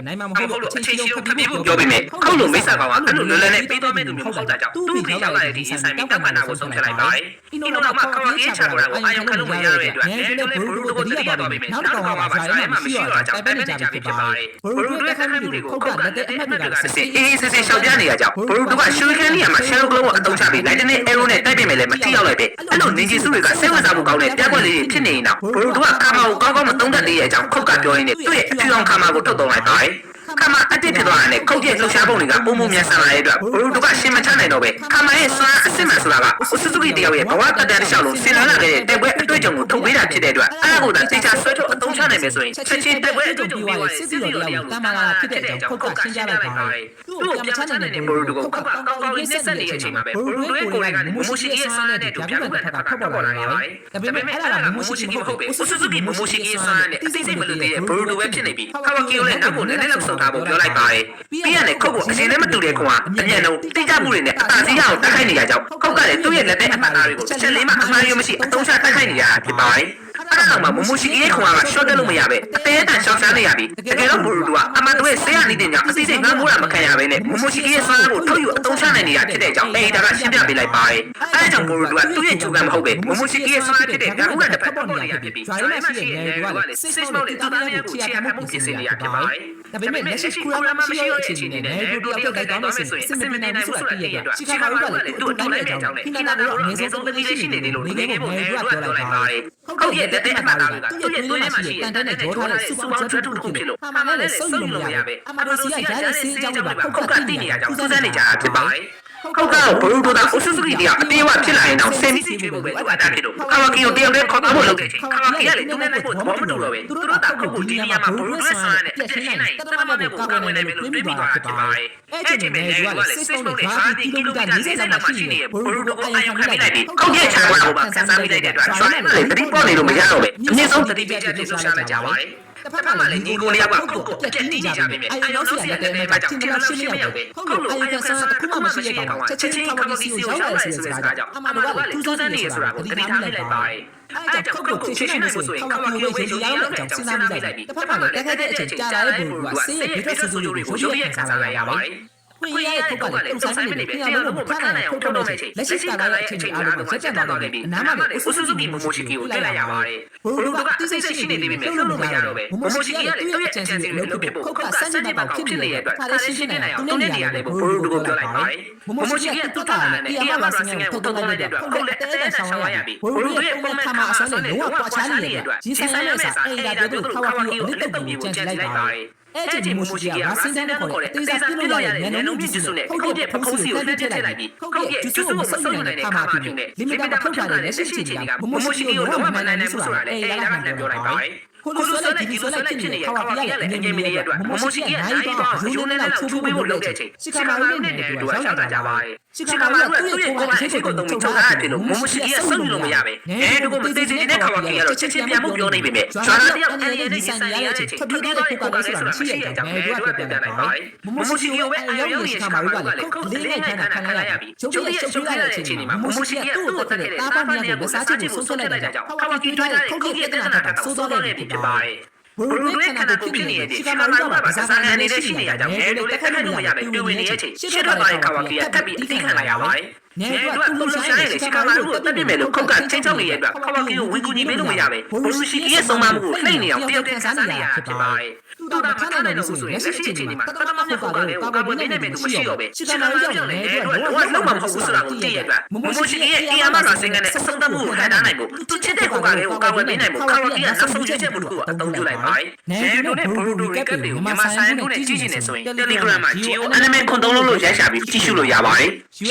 နိုင်မှာမဟုတ်လို့အချင်းချင်းဖတ်ပြီးပြောပေးမယ်ခုလိုမိတ်ဆက်ကောင်ကအဲ့လိုလွယ်လွယ်နဲ့ပေးသွားမဲ့သူမျိုးမဟုတ်တာကြောင့်သူ့ဖေရောက်လာတဲ့ဒီအဆိုင်ပြီးတောက်ပန်တာကိုဆုံးဖြတ်လိုက်ပါတယ်အင်းတော့မှခေါ်ရေးချတာကိုအာယုံခလို့မရတဲ့အတွက်ငယ်ကလေးဘလူးတို့ကိုတတိယသွားပေးမယ်နောက်တစ်ကောင်ကဘာလဲမှမရှိတော့ကြောင့်တိုက်ပွဲနေကြပြီဖြစ်ပါတယ်ဘလူးတို့ရဲ့ခက်မှုတွေကိုခုတ်ကလက်တဲ့အမှတ်တွေကစစ်အေးစစ်စစ်ရှောက်ပြနေရကြောင်းဘလူးတို့ကရှူခန်းလေးမှာရှယ်လိုကလုံးကိုအသုံးချပြီးလိုက်တဲ့အဲရိုနဲ့တိုက်ပေးမယ်လည်းမထိရောက်လိုက်တဲ့အဲ့လိုနေကြီးစုတွေကစိတ်ဝင်စားမှုကောင်းတဲ့ပြပွဲလေးတွေဖြစ်နေရင်တော့ဘလူးတို့ကကာမာကိုကောင်းကောင်းမသုံးတတ်သေးတဲ့အကြောင်းခုတ်ကပြောရင်းနဲ့သူ့ရဲ့အဖြူအောင်ကာမာကိုထုတ်သုံးလိုက်ပါတယ်ခမာအတစ်ဖြစ်သွားတဲ့ခုတ်ရဲ့လှုပ်ရှားပုံတွေကပုံမြန်ဆန်လာတဲ့အတွက်ဘလူးတို့ကရှင်းမချနိုင်တော့ပဲခမာရဲ့စွမ်းအစစ်မှန်ဆိုတာကဆူဇူကီတယောက်ရဲ့ဘဝတက်တဲ့တစ်လျှောက်လုံးဆင်လာခဲ့တဲ့တိုက်ပွဲအတွေ့အကြုံကိုထုတ်ပေးတာဖြစ်တဲ့အတွက်အဲ့ဒါကိုတေချာဆွဲထုတ်အသုံးချနိုင်မယ်ဆိုရင်ချက်ချင်းတိုက်ပွဲအတွေ့အကြုံပြီးသွားတဲ့စစ်တီတော်တယောက်တမန်လာဖြစ်တဲ့အကြောင်းခုတ်ကရှင်းပြလိုက်ပါတယ်သူ့ကိုပြန်မချနိုင်တဲ့ဘလူးတို့ကိုကောင်းကောင်းလေးနှိမ့်ဆက်နေတဲ့အချိန်မှာပဲဘလူးရဲ့ကိုယ်တိုင်ကမိုရှိကီရဲ့စွမ်းနဲ့တူပြတ်တဲ့ထက်ကထွက်ပေါ်လာခဲ့ပါတယ်ဒါပေမဲ့အဲ့ဒါကမိုရှိကီမဟုတ်ပဲဆူဇူကီမိုရှိကီရဲ့စွမ်းနဲ့အစိမ့်စိမ့်မလို့တဲ့ဘလူးတို့ပဲဖြစ်နေပြီးကာဝါကီကိုလည်းနောက်ကိုလည်းလောက်ဆုံးထားဖို့ပြောလိုက်ပါတယ်ပြီးရတယ်ခုတ်ကိုအရင်လည်းမတူတဲ့ကောင်ကအမြန်ဆုံးတိကျမှုတွေနဲ့အသာစီးရအောင်တိုက်ခိုက်နေရကြောင်းခုတ်ကလည်းသူ့ရဲ့လက်တဲ့အမှတ်အသားတွေကိုချက်လေးမှအမှားရမရှိအသုံးချတိုက်ခိုက်နေရတာဖြစ်ပါတယ်အဲ့ဒါမှမမိုရှိကီရဲ့ကောင်ကရှော့တက်လို့မရပဲအသေးအတန်ရှော့ဆန်းနေရပြီတကယ်တော့ဘလူးတို့ကအမှန်တကယ်ဆေးရနေတဲ့ညအစီအစဉ်ငါမိုးတာမခံရဘဲနဲ့မိုရှိကီရဲ့စွမ်းကိုထုတ်ယူအသုံးချနိုင်နေတာဖြစ်တဲ့အကြောင်းဒါကရှင်းပြပေးလိုက်ပါတယ်အဲ့ဒါကြောင့်ဘလူးတို့ကသူ့ရဲ့ဂျူကန်မဟုတ်ပဲမိုရှိကီရဲ့စွမ်းဖြစ်တဲ့ဓာတ်ဥကတစ်ဖက်ပေါ်နေရဖြစ်ပြီးဇာတ်မရှိရဲ့နယ်ကလည်းစစ်မောက်တွေတူတူနဲ့ကိုချီရမှုပြင်ဆင်နေရဖြစ်ပါတယ်ဒါပေမဲ့လက်ရှိကူလာမရှိရဲ့အခြေအနေနဲ့နယ်တို့တယောက်လိုက်သွားမယ်ဆိုရင်စစ်မနေနိုင်ဘူးဆိုတာသိရတဲ့ချီကာမာကလည်းတူတူနဲ့အကြောင်းနဲ့ခိနာကတော့အနည်းဆုံးတစ်လေးရှိနေတယ်လို့နေနေပုံနယ်တို့ကပြောလိုက်ပါတယ်ဟုတ်ရဲ့တဲ့အမှတ်အသားတွေကသူ့ရဲ့သွေးထဲမှာရှိတဲ့တန်တဲ့ဂျောထားတဲ့စူပေါင်းကျွတ်တူဖြစ်လို့အမှန်နဲ့လည်းစုံလို့မရပဲအမှန်တို့စီကရတဲ့စေးကြောင်းတွေပါခုတ်ကတိနေရကြောင်းစူးစမ်းနေကြတာဖြစ်ပါတယ်ခုတ်ကဘလူးတို့ကအဆူဆူကီတရားအတေးဝဖြစ်လာရင်တော့ဆင်ပြီးစီကျွေးဖို့ပဲလိုအပ်တာဖြစ်လို့ကာဝါကီကိုတယောက်တည်းခေါ်သွားဖို့လုပ်တဲ့ချိန်ကာဝါကီကလည်းသူနဲ့လိုက်ဖို့သဘောမတူတော့ပဲသူတို့ကခုတ်ကိုဒီနေရာမှာဘလူးရဲ့ဆန်နဲ့ပြည့်ရှင်းနိုင်တမမနဲ့ကိုကာဝယ်နိုင်တယ်လို့တွေးမိသွားဖြစ်ပါတယ်အဲ့ချိန်မှာလည်းကလည်းစစ်ဆုံးနဲ့50ကီလိုမီတာ40လောက်မှရှိနေဘလူးတို့အာရုံခံမိလိုက်ပြီးခုတ်ရဲ့ချာကိုပါဆန်းစားမိလိုက်တဲ့အတွက်ကျွမ်းလည်းတတိပေါ်နေလို့မရတော့ပဲအနည်းဆုံးတတိပြချက်ဖြစ်လို့ရှာလိုက်ကြပါတယ်တစ်ဖက်ကလည်းညီကိုလေးကခုတ်ကိုပြက်တိကြပြီမယ်အာရုံစီရတဲ့မှာချင်းချင်းရှင်းမရောက်ပဲခုတ်လို့အာရုံဆန်းတစ်ခုမှမရှိတဲ့ကောင်ချက်ချင်းခေါင်းစီကိုရောက်လာတဲ့စကားကြောင့်အမှန်တော့လည်းထူးဆန်းနေဆိုတာကိုတတိထားလိုက်ပါတယ်အဲ့ဒါခုတ်ကိုချင်းချင်းဆိုရင်ခေါင်းကလေးကိုရေရအောင်ကြောင့်စဉ်းစားမိလိုက်ပြီးတစ်ဖက်ကလည်းတက်ခဲ့တဲ့အချိန်ကြာလာတဲ့ဘုံကဆေးရဲ့ဘေးထွက်ဆူဆူတွေကိုရုပ်ရည်ခံစားရပါတယ်ခွေရဲ့ခုတ်ကလည်းစမ်းနေပြီတရားလုံးကိုဖတ်နိုင်အောင်ထုတ်တော့တဲ့အချိန်လက်ရှိကာလရဲ့အချိန်ကြီးအားလုံးကိုချက်ချက်သွားခဲ့ပြီးအနားမှာလည်းဆူဆူကီမိုမိုရှိကီကိုလိုက်လိုက်ရပါတယ်ဘလူးကတိစိတ်ရှိနေနေပြီမဲ့လုံးမရတော့ပဲမိုမိုရှိကီကလည်းသူ့ရဲ့အချမ်းစီကိုလုပ်ဖြစ်ဖို့ခုတ်ကစမ်းနေတဲ့ကောင်ဖြစ်နေတဲ့အတွက်ဒါလည်းရှင်းနေတာသူနဲ့နေရာလေးကိုဘလူးကိုပြောလိုက်ပါတယ်မိုမိုရှိကီကတူတာနဲ့အေယာမစင်ကိုထုတ်တော့လိုက်တဲ့အတွက်ခုတ်လည်းတဲတဲ့ဆောင်ရပြီဘလူးရဲ့ပုံမှန်ခါမှာအစမ်းနဲ့လုံးဝပွားချနေတဲ့အတွက်ဒီဆိုင်မဲ့စာအေယာတို့ခါဝါကီကိုလက်တုပ်ပြီးကြံလိုက်ပါတယ်အဲ့ဒီမိုရှိကီကရာစင်းတဲ့ခေါ်တဲ့အသေးစားပြလို့ရတဲ့ဉာဏ်လုံးကြီးစုနဲ့ခုတ်ရဲ့ပခုံးစီကိုတက်တက်လိုက်ပြီးခုတ်ရဲ့ကျူးစုကိုမဆုပ်နိုင်တဲ့ခါမှပြုနေလီမီတာထုတ်ထားတဲ့လက်ရှိချိန်ကမိုရှိကီကိုလုံးဝမနိုင်နိုင်ဘူးဆိုတာလည်းအေယာကလည်းပြောလိုက်ပါတယ်ကိုလိုဆိုလိုက်ဒီလိုဆိုလိုက်ဖြစ်နေတဲ့ခါဝါကီကလည်းအငြိမ်မနေရတဲ့အတွက်မိုရှိကီကနိုင်တော့ရိုးနဲ့လောက်ချိုးပေးဖို့လုပ်တဲ့အချိန်စီကာမာရုနဲ့တူတူရောက်လာကြပါတယ်စီကာမာရုကသူ့ရဲ့ကိုယ်ကအချင်းချင်းကိုတုံထုတ်ထားတယ်လို့မိုရှိကီကဆုပ်လို့မရပဲအဲဒီကိုမသိချင်တဲ့ခါဝါကီကတော့ချက်ချင်းပြန်မှုပြောနေပြီမဲ့ဂျွာနာတယောက်အနေနဲ့ဒီဆိုင်ရတဲ့အချိန်ထွက်ပြေးတဲ့ကိုကလည်းဆိုတာရှိတဲ့အကြောင်းလည်းတို့ကပြန်လိုက်ပါတယ်မိုရှိကီကိုပဲအရောက်နေတဲ့ခါမာရုကလည်းခုတ်လေးနဲ့ခံရပြီကျုပ်ရဲ့ရှုပ်ရတဲ့အချိန်မှာမိုရှိကီကသူ့ကိုတက်တဲ့တားပါနေကိုမစားချင်ဘူးဆုံးဆွလိုက်တဲ့ကြောင့်ခါဝါကီတို့ရဲ့ခုတ်ရဲ့တနတာကစိုးစောတဲ့ဖြစ်ပါတယ်ဘလူးရဲ့ခန္ဓာကိုယ်ဖြစ်နေတဲ့စီကာမာရုကဘာသာစာနယ်နေတဲ့ရှိနေကြကြောင်းအဲလိုလည်းခက်လို့မရပဲတွေ့ဝင်နေတဲ့အချိန်ရှစ်ထွက်သွားတဲ့ခါဝါကီကတက်ပြီးအသိခံလိုက်ရပါတယ်နဲတို့ကသူ့လိုရှားနေတဲ့စီကာမာရုကိုတက်ပြစ်မယ်လို့ခုတ်ကချင်းချောက်နေတဲ့အတွက်ခါဝါကီကိုဝင်ကူညီပေးလို့မရပဲဘလူးရှိကီရဲ့ဆုံးမမှုကိုနှိမ့်နေအောင်တယောက်တည်းစားနေရဖြစ်ပါတယ်သူကခါနိုင်တယ်လို့ဆိုရင်လက်ရှိအချိန်မှာတတမမဟုတ်ပါလေကာကွယ်ပေးနိုင်မယ်သူမရှိတော့ပဲစီကာမာရုကြောင့်လည်းတို့ကလုံးဝမဟုတ်ဘူးဆိုတာကိုသိရတဲ့မိုရှိကီရဲ့အေယာမရာစင်ကနေအဆုံးသတ်မှုကိုခံနိုင်ဖို့သူချစ်တဲ့ကိုကလည်းကိုကာကွယ်ပေးနိုင်ဖို့ခါဝါကီကနောက်ဆုံးချက်မှုတစ်ခုအသုံးပြုလိုက်ပါတယ်နဲတို့နဲ့ဘလူးတို့ကပ်တွေကိုမြန်မာဆိုင်တို့နဲ့ကြီးကြီးနေဆိုရင် Telegram မှာ Geo Anime ခွန်သုံးလုံးလို့ရိုက်ရှာပြီးကြည့်ရှုလို့ရပါတယ်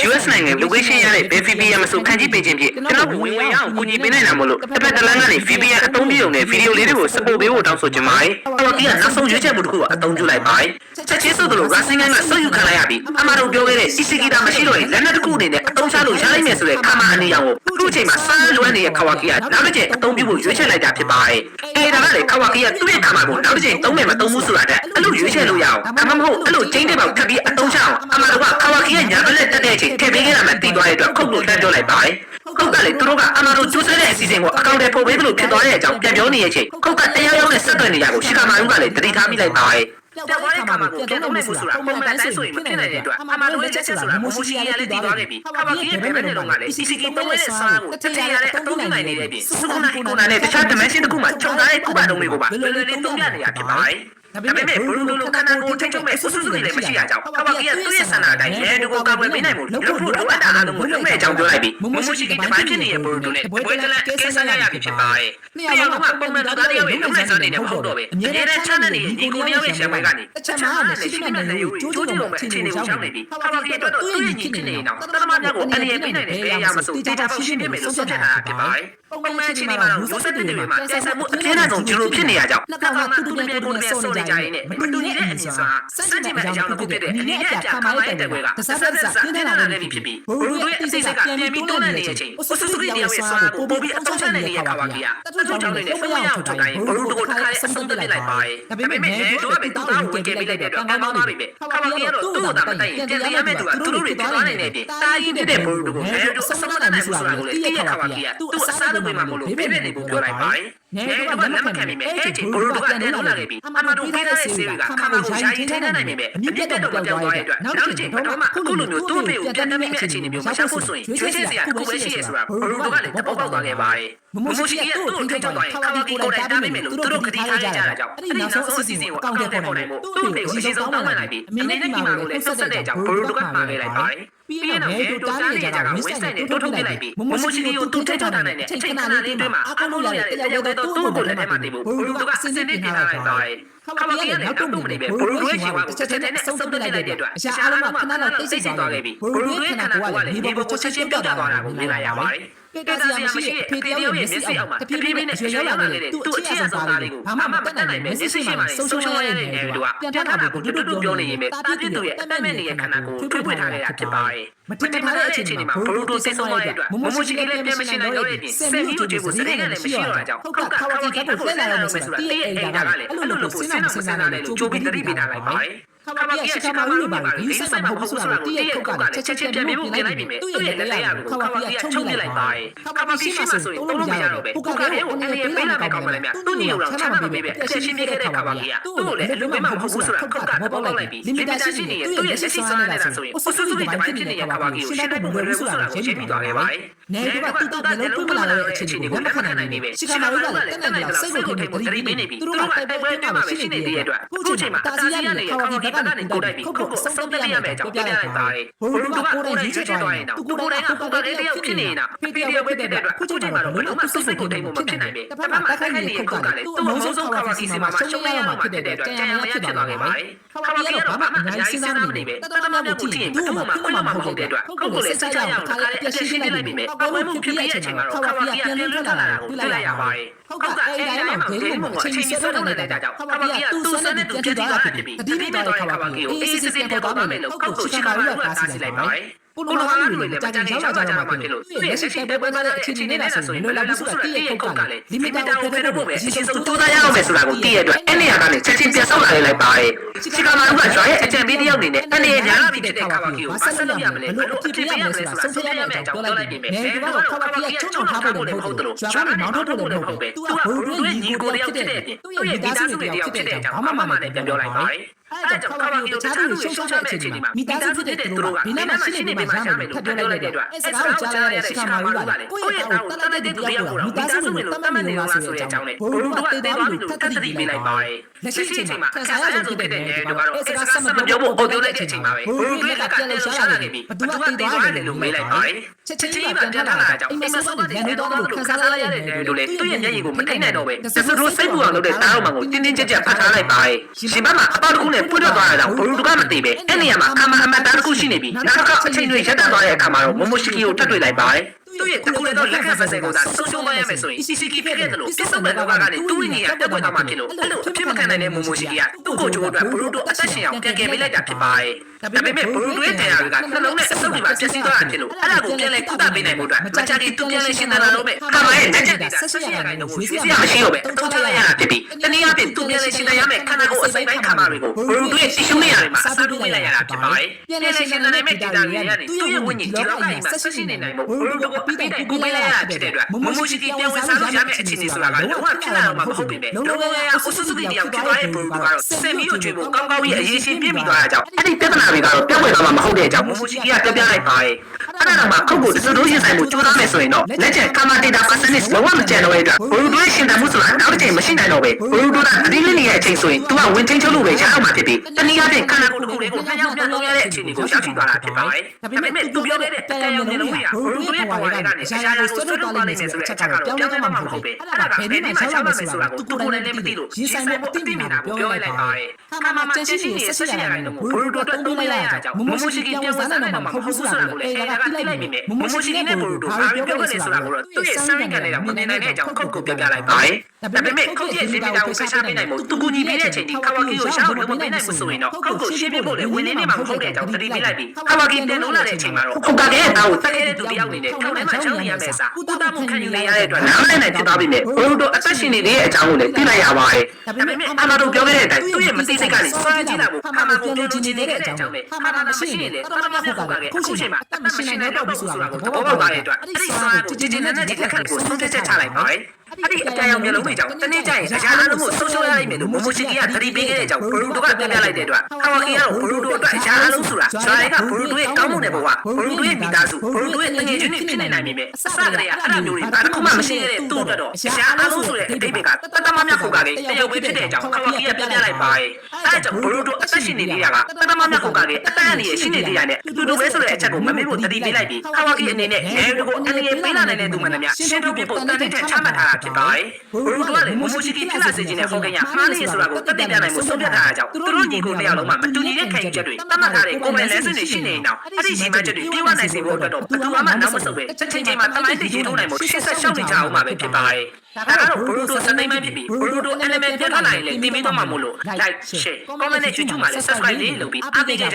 US နိုင်ငံ location ရတဲ့ VPN မဆိုခန်းကြီးပေးခြင်းဖြင့်ကျွန်တော်ဝင်ဝင်ရအောင်ကူညီပေးနိုင်တာမို့လို့တစ်ဖက်တစ်လမ်းကနေ VPN အသုံးပြုုံနဲ့ဗီဒီယိုလေးတွေကို support ပေးဖို့တောင်းဆိုချင်ပါတယ်။အော်ဒီကနောက်ဆုံးရွေးချယ်မှုတစ်ခုကအသုံးပြုလိုက်ပါတယ်။ချက်ချင်းဆိုသလို Racing ကဆုတ်ယူခံလိုက်ရပြီးအမှားတို့ပြောခဲ့တဲ့ CCK တာမရှိတော့ရင်လက်နက်တစ်ခုအနေနဲ့အသုံးချလို့ရနိုင်မယ်ဆိုတဲ့ခါမအနေရောင်ကိုခုချိန်မှာစားလွမ်းနေတဲ့ခါဝါကီကနောက်တစ်ချိန်အသုံးပြုဖို့ရွေးချယ်လိုက်တာဖြစ်ပါတယ်။ဒါကလည်းခါဝါကီကသူ့ရဲ့ခါမကိုနောက်တစ်ချိန်သုံးမယ်မသုံးဘူးဆိုတာတဲ့အဲ့လိုရွေးချယ်လို့ရအောင်ဒါမှမဟုတ်အဲ့လိုကျင်းတဲ့ပေါက်ထပ်ပြီးအသုံးချအောင်အမှားတို့ကခါဝါကီရဲ့ညာဘက်လက်တက်တဲ့အချိန်ထည့်ပေးခဲ့တာမှသိသွားတဲ့အတွက်ခုတ်လို့တန်းပြောလိုက်ပါတယ်။ခုတ်ကလည်းသူတို့ကအမှားတို့ကျိုးဆွဲတဲ့အစီအစဉ်ကိုအကောင့်ထဲပို့ပေးသလိုဖြစ်သွားတဲ့အကြောင်းပြန်ပြောနေတဲ့အချိန်ခုတ်ကတရားရောက်နဲ့ဆက်သွယ်နေရကိုရှီကာမာယုံကလည်းတတိထားမိလိုက်ပါတယ်။ ပြောက်သွားတဲ့ခါမှာကိုပြန်သုံးနိုင်မှုဆိုတာပုံမှန်တိုင်းဆိုရင်မဖြစ်နိုင်တဲ့အတွက်အမှန်လို့လက်ချက်ဆိုတာမမိုရှိကလည်းတည်သွားခဲ့ပြီခါပါကြီးရဲ့ဘယ်ဘက်နဲ့တော့ကလည်း CCK သုံးတဲ့ဆွမ်းကိုတစ်ထည့်ရတဲ့အသုံးပြုနိုင်နေတဲ့ပြင်စူနာဟီကိုနာနဲ့တခြား dimension တစ်ခုမှာခြုံထားတဲ့ကုပတုံးတွေကိုပါလွယ်လွယ်လေးသုံးပြနေရဖြစ်ပါတယ်ဒါပေမဲ့ဘလူးလိုခန္ဓာကိုယ်ထိချုပ်မဲ့ဆူဆူတွေလည်းမရှိရကြောင်းခါပါကြီးကသူ့ရဲ့ဆန္ဒအတိုင်းရဲတူကိုကာကွယ်ပေးနိုင်မှုလို့ဖို့လိုအပ်တာအားလုံးကိုလုပ်မဲ့အကြောင်းပြောလိုက်ပြီးမမိုရှိကတပိုင်းဖြစ်နေတဲ့ဘလူးတို့နဲ့ဘွဲကလည်းကဲဆန်းရပြီဖြစ်ပါတယ်နှစ်ယောက်ကပုံမှန်လူသားတယောက်ရဲ့လုံးနိုင်စွမ်းနေတဲ့မဟုတ်တော့ပဲအများနဲ့ချမ်းတဲ့ဒီကိုမျိုးရဲ့ရှမ်းပိုင်းကနေတချမ်းနဲ့ရှိတဲ့နေကိုကျိုးကျုံမဲ့အခြေအနေကိုရောက်နေပြီးခါပါကြီးအတွက်သူ့ရဲ့ညီဖြစ်နေတော့တမန်များကိုအနေနဲ့ပြနိုင်တဲ့ဘယ်အရာမဆိုတေချာပေါက်ရှိနေမယ်လို့ဆုံးဖြတ်တာဖြစ်ပါတယ်ပုံမှန်အခြေအနေမှာလူစက်တွေမှာပြန်ဆက်မှုအပြင်းအထန်ဆုံးဒီလိုဖြစ်နေရကြောင်းလက်ကမှသူ့တကယ်ကိုယ်နဲ့ဆော်နေကြရင်းနဲ့မတူညီတဲ့အမြင်စွာစက်ကြည့်မဲ့အကြောင်းတစ်ခုဖြစ်တဲ့အနည်းအပြခါမိုင်းတဲ့ဘွဲကတစားတစားပြင်းထန်လာနေပြီဖြစ်ပြီးဘလူးရဲ့အစိတ်ကပြန်ပြီးတွန်းနေတဲ့အချိန်ဆူဆူရဲ့ဆွမ်းကိုပို့ပြီးအသုံးချနေတဲ့ခါပါကြီးကတချို့ကြောင့်လည်းဖုံးရအောင်ထုတ်တိုင်းဘလူးတို့တစ်ခါအဆုံးသတ်လိုက်ပါတယ်ဒါပေမဲ့တို့ကပဲသူ့သားကိုဝင်ကြပေးလိုက်တဲ့အတွက်ကောင်းပါပြီပဲခါပါကြီးကတော့သူ့တာမတိုင်ပြန်ရမယ့်သူကသူတို့တွေပြသွားနိုင်နေပြီတာကြီးဖြစ်တဲ့ဘလူးတို့ကိုလည်းအဆုံးသတ်နိုင်မှုဆိုတာကိုလည်းတည့်ရခါပါကြီးကသူ့အစားလုပ်ပေးမှမလို့ပြည့်နေဖို့ပြောလိုက်ပါတယ်နေတော့ကလက်မခံမိမယ်အဲ့ဒီဘလူးတို့ကလည်းလောက်လာခဲ့ပြီအမှန်တို့ပေးတဲ့ဆေးတွေကခါပါကိုရိုင်းထင်းနိုင်မိမယ်အမြင့်ပြတ်တော့ပြောင်းသွားတဲ့အတွက်နောက်တစ်ချိန်တော့မှအခုလိုမျိုးသူ့ဖေကိုပြန်တက်မိမယ့်အခြေအနေမျိုးမချဖို့ဆိုရင်ကျွေးချစရာကိုပဲရှိရဆိုတာဘလူးတို့ကလည်းတပေါက်ပေါက်သွားခဲ့ပါတယ်မမိုရှိကသူ့ကိုထိထုတ်သွားရင်ခါပါကိုလည်းတားမိမယ်လို့သူတို့ကတိထားကြတာကြောင့်အဲ့ဒီနောက်ဆုံးအစီအစဉ်ကိုအကောင့်ထဲပေါ်နိုင်ဖို့သူ့ဖေကိုအစီအစဉ်တောင်းပန်လိုက်ပြီးအမင်းနဲ့ဒီမှာကိုလည်းဆက်ဆက်တဲ့အကြောင်းဘလူးတို့ကမှာခဲ့လိုက်ပါတယ်ပြီးရင်တော့ဒိုတားနေကြတာဝင်းဆိုင်နဲ့တိုးထုတ်ပြလိုက်ပြီးမမိုရှိကိုသူ့ထိထုတ်ထားနိုင်တဲ့အချိန်ခဏလေးအတွင်းမှာအကောင့်လို့ရတဲ့တရားရောက်တဲ့သူ့ကိုလည်းထဲမှာတည်ဖို့ဘလူးတို့ကအစင်စစ်ပြင်ထားလိုက်ပါတယ်ခါပါကြီးကလည်းနောက်တော့မနေပဲဘလူးရဲ့ရှင်ကတစ်ချက်နဲ့ဆုံးဖြတ်လိုက်တဲ့အတွက်အရှာအားလုံးကခဏလောက်တိတ်ဆိတ်သွားခဲ့ပြီးဘလူးရဲ့ခန္ဓာကိုယ်ကလည်းဒီဘက်ကိုချက်ချင်းပြတ်သွားတာကိုမြင်လိုက်ရပါတယ်ကဲကစီမရှိအဖေတယောက်ရဲ့မျက်စိအောက်မှာတပြေးပြေးနဲ့ရွှေရောက်လာတဲ့သူ့အချစ်အဆောင်သားလေးကိုဘာမှမပတ်နိုင်တဲ့မျက်စိရှိမှဆုံးရှုံးရတဲ့နေတူကပြန်ထတာကိုတူတူပြောနေရင်ပဲတာပြစ်သူရဲ့အပတ်မဲ့နေတဲ့ခန္ဓာကိုယ်ထွေးထားခဲ့တာဖြစ်ပါတယ်မတင်ထားတဲ့အချိန်မှာဘလူးတို့စိတ်ဆုံးသွားတဲ့အတွက်မမိုရှိကလည်းပြန်မရှိနိုင်တော့တဲ့ပြင်စင်ပြီးကြည့်ဖို့စတဲ့ကလည်းမရှိတော့တာကြောင့်ဟုတ်ကခါဝတီကကိုဆက်လာတော့ဆိုတာတီးရဲ့အိမ်ကလည်းအဲ့လိုလိုစဉ်းစားနဲ့ကြိုးပြီးတတိပေးထားလိုက်ပါတယ်ခါပါကြီးကရှိခါမာလို့ပါလေဒီစိတ်မဟုတ်ဘူးဆိုတာကိုတည့်ရဲ့ခုတ်ကလည်းချက်ချင်းပြန်ပြီးပြင်လိုက်ပြီသူ့ရဲ့လက်ရကိုခါပါကြီးကချုပ်လိုက်ပါတယ်ခါပါကြီးရှိမှဆိုရင်သုံးလို့မရတော့ပဲပုကကလေးကိုအနေနဲ့ပေးလာမယ့်ကောင်မလေးများသူ့ညီကိုတော့ချမ်းသာပေးပဲအချက်ချင်းပြခဲ့တဲ့ခါပါကြီးကသူ့ကိုလည်းအလိုမှမဟုတ်ဘူးဆိုတာခုတ်ကတော့ပေါက်လိုက်ပြီလီမီတာရှိနေသူ့ရဲ့လက်ရှိစွမ်းနေတာဆိုရင်ဆူဆူတွေတိုင်းဖြစ်နေတဲ့ခါပါကြီးကိုရှင်းတဲ့ဘယ်လိုဆိုတာကိုရှင်းပြသွားခဲ့ပါတယ်နေကသူ့တပ်လည်းလုံးပွင့်လာတဲ့အချိန်ကိုလက်မခံနိုင်နေပဲရှိခါမာလို့ကလည်းတက်နိုင်လောက်စိတ်ကိုထိနေတတိပေးနေပြီသူတို့ကတိုက်ပွဲမှာရှိနေတဲ့အတွက်အခုချိန်မှာတာစီရနေတဲ့ခါပါကြီးကနေကိုတိုက်ပြီးခုတ်ကိုဆုံးဖြတ်ရမယ့်အကြောင်းပြလိုက်ပါတယ်ဘလူးကကိုယ်တိုင်ရွေးချယ်သွားရင်တော့သူကိုယ်တိုင်ကပုံကလေးတယောက်ဖြစ်နေတာဖေးတယောက်ဖြစ်တဲ့အတွက်ခုချိန်မှာတော့ဘလို့မှစိတ်ကိုတိတ်မှုမဖြစ်နိုင်ပဲတစ်ဖက်မှာတိုက်ခိုက်နေတဲ့ခုတ်ကလည်းသူ့အလုံးစုံခါပါစီစီမှာရှုံးရမှာဖြစ်တဲ့အတွက်ကြံရမှာဖြစ်သွားခဲ့ပါတယ်ခါပါကြီးကတော့ဘာမှအများကြီးစဉ်းစားမနေပဲတတမတ်ကိုကြည့်ရင်သူ့မှာခုမှမဟုတ်တဲ့အတွက်ခုတ်ကိုလည်းစိတ်ချရအောင်ခါလေးအပြည့်ရှင်းလိုက်ပြီမယ်အကုန်လုံးဖြစ်ပြတဲ့အချိန်မှာတော့ခါပါကြီးကပြန်ထွက်လာတာကိုတွေ့လိုက်ရပါတယ်ဟုတ်ကဲ့အဲ့ဒီတိုင်းမှာဂိမ်းမှာအချိန်ဆွဲနေတဲ့ကြောင့်ခါပါကြီးကသူ့ဆွဲနဲ့သူဖြစ်သွားတာဖြစ်ပြီးတတိပိတော့ခါပါကြီးကိုအေးစစ်စစ်ပေါ်သွားမယ်လို့ခုတ်ကိုရှိခါရီကတားဆီးလိုက်ပါတယ်ပုလိုမာလူတွေလည်းကြာကြာရောက်ကြမှာဖြစ်လို့သူ့ရဲ့လက်ရှိတိုက်ပွဲမှာတဲ့အခြေအနေနဲ့ဆိုရင်လွယ်လာဘူးဆိုတာတည့်ရဲ့ခုတ်ကလည်းလီမီတာကိုဖယ်ဖို့ပဲအရင်ဆုံးတိုးသားရအောင်မယ်ဆိုတာကိုတည့်ရဲ့အတွက်အဲ့နေရာကနေချက်ချင်းပြန်ဆောက်လာလိုက်ပါတယ်ရှိခါမာလူကရွာရဲ့အကြံပေးတယောက်အနေနဲ့အဲ့နေရာညာလာပြီးဖြစ်တဲ့ခါပါကြီးကိုဘာဆက်လုပ်ရမလဲဘယ်လိုအဖြစ်ပြရမလဲဆိုတာဆုံးဖြတ်ရမယ့်အကြောင်းပြောလိုက်ပြီမယ်ဒီကတော့ခါပါကြီးကချုံထားဖို့လည်းမဟုတ်ဘူးရွာကနေမောင်းထုတ်ဖို့လည်းမဟုတ်ပဲသူကဘိုးတို့ညီကိုတယောက်ဖြစ်တဲ့အပြင်သူ့ရဲ့မိသားစုတွေတယောက်ဖြစ်တဲ့အကြောင်းဘာမှမနဲ့ပြန်ပြောလိုက်ပါတယ်အဲ့ကြောင့်ခါပါကြီးကိုတခြားသူတွေရှုံးရှုံးတဲ့အချိန်မှာမိသားစုဖြစ်တဲ့သူတို့ကဒီနေ့မှရှိနေပြီမှရမယ်လို့ထပ်ပြောလိုက်တဲ့အတွက်အဲ့စကားကိုကြားရတဲ့ရှိခါမာလူကလည်းကိုယ့်ရဲ့တောင်းတတ်တဲ့သူတယောက်ကိုမိသားစုဝင်လို့တတ်မှတ်နေလို့ဆိုတဲ့အကြောင်းနဲ့ဘိုးတို့ကတေးသွားပြီလို့ထပ်သတိပေးလိုက်ပါတယ်လက်ရှိအချိန်မှာခံစားရတဲ့ဖြစ်တဲ့နေတို့ကတော့အဲ့စကားဆက်မပြောဖို့အော်ပြောလိုက်တဲ့အချိန်မှာပဲဘိုးတို့ကပြန်လဲရှားလာခဲ့ပြီဘသူကတေးသွားတယ်လို့မေးလိုက်ပါတယ်ချက်ချင်းကပြန်ထလာတာကြောင့်အိမ်မဆောက်ကလည်းရန်နေတော့လို့ခံစားရတဲ့နေတို့လည်းသူ့ရဲ့မျက်ရည်ကိုမထိနိုင်တော့ပဲသူတို့စိတ်ပူအောင်လုပ်တဲ့တားတော်မှန်ကိုတင်းတင်းကြပ်ကြပ်ဖတ်ထားလိုက်ပါတယ်ရှင်ဘက်မှာအပေါက်တစ်ခုနဲ့ပွင့်ထွက်သွားတာကြောင့်ဘိုးတို့ကမသိပဲအဲ့နေရာမှာအမတားတစ်ခုရှိနေပြီနောက်တစ်ခါအချိန်တွေရပ်တန့်သွားတဲ့အခါမှာတော့မမိုရှိကီကိုထပ်တွေ့လိုက်ပါတယ်သူ့ရဲ့တခုလည်းတော့လက်ခံဖက်စဲကိုသာဆုံးရှုံးသွားရမယ်ဆိုရင် CCK ဖြစ်ခဲ့တယ်လို့ပြဿနာကကနေသူ့ဝင်ကြီးကတက်ပေါ်သွားမှဖြစ်လို့အဲ့လိုအဖြစ်မခံနိုင်တဲ့မမိုရှိကီကသူ့ကိုချိုးအတွက်ဘလူးတို့အသက်ရှင်အောင်ပြန်ကယ်ပေးလိုက်တာဖြစ်ပါတယ်ဒါပေမဲ့ဘလူးတို့ရဲ့တရားတွေကနှလုံးနဲ့အဆုပ်တွေပါပြည့်စည်သွားတာဖြစ်လို့အဲ့ဒါကိုပြန်လဲကုသပေးနိုင်ဖို့အတွက်မချာတီသူပြန်လဲရှင်းတယ်လို့ပဲခါမရဲ့တက်ချက်တွေကဆက်ရနိုင်တော့ရွှေစရာမရှိတော့ပဲသုံးချလိုက်ရတာဖြစ်ပြီးတနည်းအားဖြင့်သူပြန်လဲရှင်းတယ်ရမယ်ခန္ဓာကိုယ်အစိမ့်ပိုင်းခါမတွေကိုဘလူးတို့ရဲ့တီရှူးနေရာတွေမှာစားထုတ်ပေးလိုက်ရတာဖြစ်ပါတယ်ပြန်လဲရှင်းတယ်မဲ့ဒေတာတွေကနေသူ့ရဲ့ဝိညာဉ်ဒီလောကကြီးမှာဆက်ရှိနေနိုင်ဖို့ဘလူးတို့က ပြီးတိုင်းပို့ပေးလိုက်ရဖြစ်တဲ့အတွက်မမိုရှိကီပြန်ဝင်စားလို့ရမယ့်အခြေအနေဆိုတာကလုံးဝဖြစ်လာတော့မှမဟုတ်ပေမဲ့လုံးဝအဆူဆူတီတယောက်ဖြစ်သွားတဲ့ဘရူကတော့စင်မီကိုကျွေးဖို့ကောင်းကောင်းကြီးအရေးရှိပြပြီးသွားတာကြောင့်အဲ့ဒီပြဿနာတွေကတော့ပြောင်းဝင်သွားမှာမဟုတ်တဲ့အကြောင်းမမိုရှိကီကပြောပြလိုက်ပါတယ်အဲ့ဒါတော့မှခုတ်ကိုတစုတို့ရင်ဆိုင်မှုကြိုးစားမယ်ဆိုရင်တော့လက်ကျန်ကာမာဒေတာ percentage လုံးဝမကျန်တော့တဲ့အတွက်ဘရူတို့ရှင်တန်မှုဆိုတာနောက်တစ်ချိန်မရှိနိုင်တော့ပဲဘရူတို့ကတတိလနေရဲ့အချိန်ဆိုရင်သူကဝင်ချင်းချုပ်လို့ပဲရအောင်မှာဖြစ်ပြီးတနည်းအားဖြင့်ခန္ဓာကိုယ်တစ်ခုလေးကိုနှောင်းပြန်လုံးရတဲ့အခြေအနေကိုရောက်ရှိသွားတာဖြစ်ပါတယ်ဒါပေမဲ့သူပြောတဲ့တရားရုံးမျိုးလုံးကဘရူတို့ရဲ့ဘဝတွေကနေရှားကိုဆွတ်ထုတ်သွားနိုင်တယ်ဆိုတဲ့အချက်ကတော့ပြောင်းလဲမှာမဟုတ်ပဲအဲ့ဒါကဘယ်နည်းမှရှားမှာဆိုတာကိုသူကိုယ်လည်းမသိလို့ရင်ဆိုင်မှုအသိမြင်တာကိုပြောလိုက်ပါတယ်ခါမှာကျန်ရှိနေတဲ့ဆက်ရှိရတဲ့ဘရူတို့တုံးပေးလိုက်ရတာကြောင့်မမိုရှိကီပြောင်းဝင်စားနိုင်မှာမဟုတ်ဘူးဆိုတာကိုလည်းအဲ့ဒါကသိလိုက်မိမယ်မမိုရှိကီနဲ့ဘရူတို့ဘာပြောလဲဆိုတာကိုတော့သူ့ရဲ့စမ်းရင်းကနေတော့မနေနိုင်တဲ့အကြောင်းခုတ်ကိုပြောပြလိုက်ပါတယ်ဒါပေမဲ့ခုတ်ရဲ့စစ်တပ်ကိုခရှားပေးနိုင်မှုသူကူညီပေးတဲ့အချိန်ဒီကာဝါကီကိုရှားလို့မပေးနိုင်ဘူးဆိုရင်တော့ခုတ်ကိုရှင်းပြဖို့လည်းဝင်နေနေမှာမဟုတ်တဲ့အကြောင်းသတိပေးလိုက်ပြီးကာဝါကီပြန်လို့လာတဲ့အချိန်မှာတော့ခုတ်ကရဲ့တာကိုတက်ခဲ့တဲ့သူတယောက်အနေနဲ့ထောင်ထဲမှာချောင်းနေရမယ့်အစားကုသမှုခံယူနေရတဲ့အတွက်နားလည်နိုင်ဖြစ်သွားပြီနဲ့ဘရူတို့အသက်ရှင်နေတဲ့အကြောင်းကိုလည်းသိလိုက်ရပါတယ်ဒါပေမဲ့အာမာတို့ပြောခဲ့တဲ့အတိုင်းသူ့ရဲ့မသိစိတ်ကနေစွမ်းကြည့်တာကိုအာမာကိုပြောလို့ချင်နေတဲ့အကြောင်းနဲ့အာမာမရှိနေလေတော်တော်များများကခုချိန်မှာအသက်မရှိနိုင်တော့ဘူးဆိုတာကိုသဘောပေါက်သွားတဲ့အတွက်အဲ့ဒီစွမ်းကိုကြည်ကြည်နဲ့ဒီလက်ခံကိုသုံးသက်ချက်ချလိုက်ပါတယ်အဲ့ဒီအတရားမျိုးလုံးတွေကြောင့်တနေ့ကျရင်အရာအလုံးကိုဆုံးရှုံးရလိမ့်မယ်လို့မမိုရှိကီကသတိပေးခဲ့တဲ့အကြောင်းဘရူတိုကပြောပြလိုက်တဲ့အတွက်ကာဝါကီကတော့ဘရူတိုအတွက်အရာအလုံးဆိုတာဇာတ်ကဘရူတိုရဲ့ကောင်းမှုနဲ့ဘဝဘရူတိုရဲ့မိသားစုဘရူတိုရဲ့တငယ်ချင်းတွေဖြစ်နေနိုင်ပြီပဲအစကတည်းကအဲ့လိုမျိုးတွေဘာတစ်ခုမှမရှိခဲ့တဲ့သူ့အတွက်တော့အရာအလုံးဆိုတဲ့အတိတ်ကတတမမြတ်ခုကလည်းတရုပ်ပဲဖြစ်တဲ့အကြောင်းကာဝါကီကပြောပြလိုက်ပါတယ်အဲ့ဒါကြောင့်ဘရူတိုအသက်ရှင်နေသေးတာကတတမမြတ်ခုကလည်းအသက်အန္တရာယ်ရှိနေသေးတာနဲ့တူတူပဲဆိုတဲ့အချက်ကိုမမေ့ဖို့သတိပေးလိုက်ပြီးကာဝါကီအနေနဲ့ငယ်တို့ကိုအန္တရာယ်ပေးလာနိုင်တဲ့သူမှန်သမျှရှင်းထုတ်ပြဖို့တန်တဲ့ချမှတ်ထားတာဖြစ်ပါတယ်ဘရူတိုကလည်းမမိုရှိကီဖြစ်လာစေခြင်းနဲ့ဟောကိန်းကမှားနေဆိုတာကိုတက်ပြနိုင်မှုဆုံးဖြတ်ထားတာကြောင့်သူတို့ညီကိုတရားလုံးမှာမတူညီတဲ့ခံယူချက်တွေတတ်မှတ်ထားတဲ့ကိုယ်ပိုင်လမ်းစဉ်တွေရှိနေအောင်အဲ့ဒီချိန်မှချက်တွေပြေဝနိုင်စေဖို့အတွက်တော့ဘယ်သူမှနောက်မဆုတ်ပဲချက်ချင်းချင်းမှာတမိုင်းတွေရေးထုတ်နိုင်မှုရှင်းဆက်ရှောက်နေကြအောင်မှာပဲဖြစ်ပါတယ်ဒါကတော့ဘရူတိုစနေမှဖြစ်ပြီးဘရူတို element ပြထားနိုင်လေတင်ပေးတော့မှာမို့လို့ like share comment နဲ့ YouTube မှာလည်း subscribe လေးလုပ်ပြီးအားပေးကြ